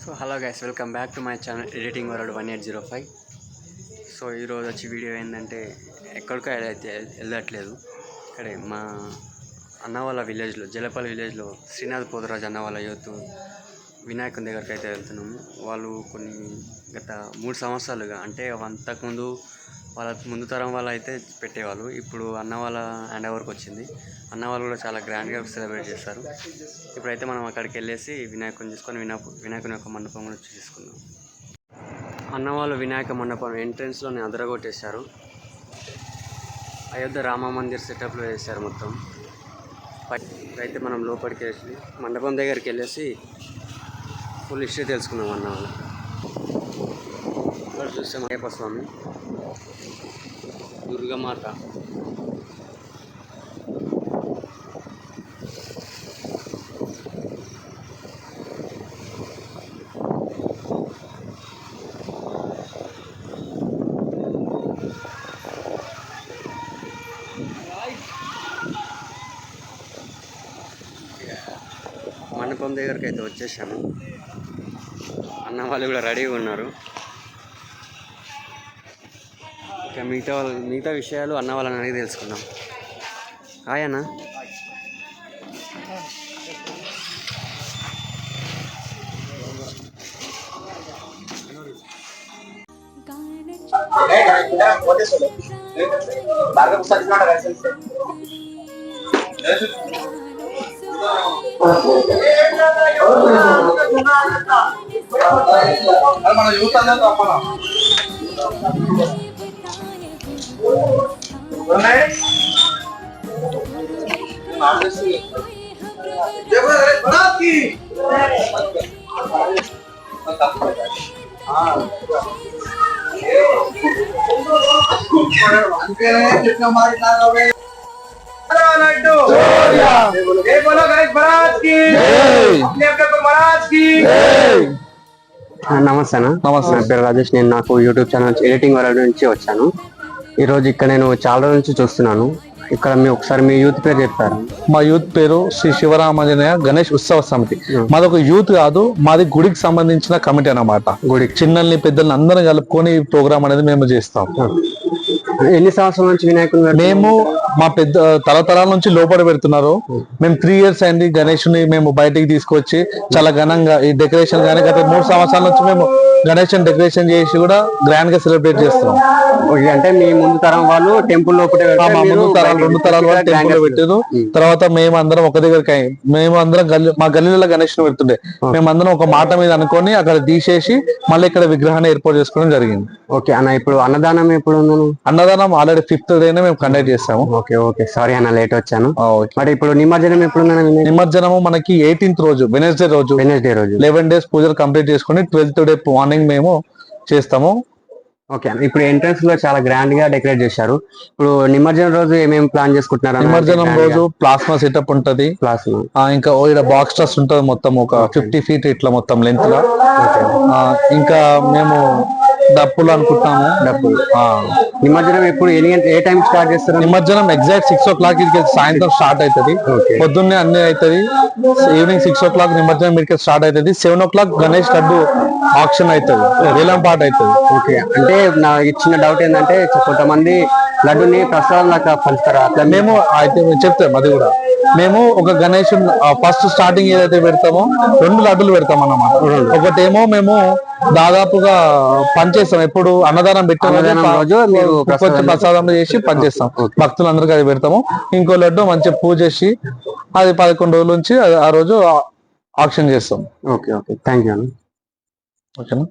So hello guys, welcome back to my channel editing world 1805. So ఈరోజు వచ్చి video ఏంటంటే ఎక్కడికో అయితే వెళ్ళట్లేదు. ఇక్కడే మా అన్న వాళ్ళ విలేజ్లో, జలపల్లి విలేజ్లో శ్రీనాథ్ పోతరాజు అన్న వాళ్ళ యూత్ వినాయకుని దగ్గరికి అయితే వెళ్తున్నాము. వాళ్ళు గత 3 సంవత్సరాలుగా, అంటే అంతకుముందు వాళ్ళ ముందు తరం వాళ్ళు అయితే పెట్టేవాళ్ళు. ఇప్పుడు అన్న వాళ్ళ హ్యాండ్ ఓవర్కి వచ్చింది. అన్న వాళ్ళు కూడా చాలా గ్రాండ్గా సెలబ్రేట్ చేస్తారు. ఇప్పుడైతే మనం అక్కడికి వెళ్ళేసి వినాయకుని తీసుకొని వినాయకుని యొక్క మండపం కూడా చూసుకుందాం. అన్న వాళ్ళు వినాయక మండపం ఎంట్రెన్స్లోనే అదరగొట్టేశారు. అయోధ్య రామ మందిర్ సెటప్లో వేశారు మొత్తం. అయితే మనం లోపలికి వెళ్ళి మండపం దగ్గరికి వెళ్ళేసి ఫుల్ హిస్టరీ తెలుసుకుందాం. అన్న వాళ్ళు ఇక్కడ చూస్తే అయ్యప్ప స్వామి, దుర్గమాత, మండపం దగ్గరికి అయితే వచ్చేసాము. అన్న వాళ్ళు కూడా రెడీగా ఉన్నారు. ఇక మిగతా విషయాలు అన్న వాళ్ళని అడిగి తెలుసుకుందాం. హాయ్ అన్న. మన యూత్ అందరూ నమస్తే అన్న. నమస్తే. నా పేరు రాజేష్. నేను నాకు యూట్యూబ్ ఛానల్ ఎడిటింగ్ వరల్డ్ నుంచి వచ్చాను. ఈరోజు ఇక్కడ నేను చాలా రోజుల నుంచి చూస్తున్నాను. ఇక్కడ ఒకసారి మీ యూత్ పేరు చెప్తారు? మా యూత్ పేరు శ్రీ శివరామాంజనేయ గణేష్ ఉత్సవ సమితి. మాది ఒక యూత్ కాదు, మాది గుడికి సంబంధించిన కమిటీ అన్నమాట. గుడి చిన్నల్ని పెద్దల్ని అందరం కలుపుకొని ఈ ప్రోగ్రామ్ అనేది మేము చేస్తాం. ఎన్ని సంవత్సరాల నుంచి వినాయకుని? మేము మా పెద్ద తరతరాల నుంచి లోపల పెడుతున్నారు. మేము 3 years అయింది గణేషుని మేము బయటికి తీసుకొచ్చి చాలా ఘనంగా ఈ డెకరేషన్ కానీ గత 3 సంవత్సరాల నుంచి మేము గణేష్ డెకరేషన్ చేసి కూడా గ్రాండ్ గా సెలబ్రేట్ చేస్తున్నాం. అంటే మీ ముందు తరం వాళ్ళు టెంపుల్ లోపల, మా ముందు తరాలు 2 తరాల వాళ్ళు టెంపుల్ పెట్టారు. తర్వాత మేము అందరం ఒక దగ్గరికి మేము అందరం మా గల్లీలో గణేష్ పెడుతుండే మేమందరం ఒక మాట మీద అనుకొని అక్కడ తీసేసి మళ్ళీ ఇక్కడ విగ్రహాన్ని ఏర్పాటు చేసుకోవడం జరిగింది. ఓకే అన్న. ఇప్పుడు అన్నదానం ఎప్పుడు? అన్నదానం ఆల్రెడీ 5th day మేము కండక్ట్ చేస్తాము. ఓకే సారీ అన్న, లేట్ వచ్చాను. మరి ఇప్పుడు నిమజ్జనం ఎప్పుడు? నిమజ్జనము మనకి 18th రోజు వెనస్డే రోజు 11 days పూజలు కంప్లీట్ చేసుకుని 12th day మార్నింగ్ మేము చేస్తాము. ఓకే. ఇప్పుడు ఎంట్రన్స్ లో చాలా గ్రాండ్ గా డెకరేట్ చేశారు. ఇప్పుడు నిమజ్జనం రోజు ఏమేమి ప్లాన్ చేసుకుంటున్నారు? నిమజ్జనం రోజు ప్లాస్మా సెటప్ ఉంటది, ఇంకా బాక్స్ ట్రస్ ఉంటది మొత్తం ఒక 50 feet ఇట్లా మొత్తం లెంత్ గా. ఇంకా మేము డప్పులు అనుకుంటున్నాము. డప్పులు నిమజ్జనం ఎప్పుడు ఏ టైం స్టార్ట్ చేస్తారు? నిమజ్జనం ఎగ్జాక్ట్ 6 o'clock సాయంత్రం స్టార్ట్ అవుతుంది. పొద్దున్నే అన్ని అవుతుంది. ఈవినింగ్ 6 o'clock నిమజ్జనం మీదకి స్టార్ట్ అవుతుంది. 7 o'clock గణేష్ లడ్డు ఆక్షన్ అవుతుంది, వేలం పాట అవుతుంది. ఓకే. అంటే నా చిన్న డౌట్ ఏంటంటే, కొంతమంది లడ్డుని ప్రసాదం లాగా పంచుతారు. అట్లా మేము అయితే చెప్తాం. అది కూడా మేము ఒక గణేష్ ఫస్ట్ స్టార్టింగ్ ఏదైతే పెడతామో 2 లడ్డులు పెడతాం అన్నమాట. ఒకటేమో మేము దాదాపుగా పనిచేస్తాం. ఎప్పుడు అన్నదానం పెట్టిన రోజు ప్రసాదం చేసి పనిచేస్తాం, భక్తులందరికీ అది పెడతాము. ఇంకో లడ్డు మంచిగా పూజ చేసి అది 11 రోజుల నుంచి ఆ రోజు ఆక్షన్ చేస్తాం. Okay thank you. ఓకేనా.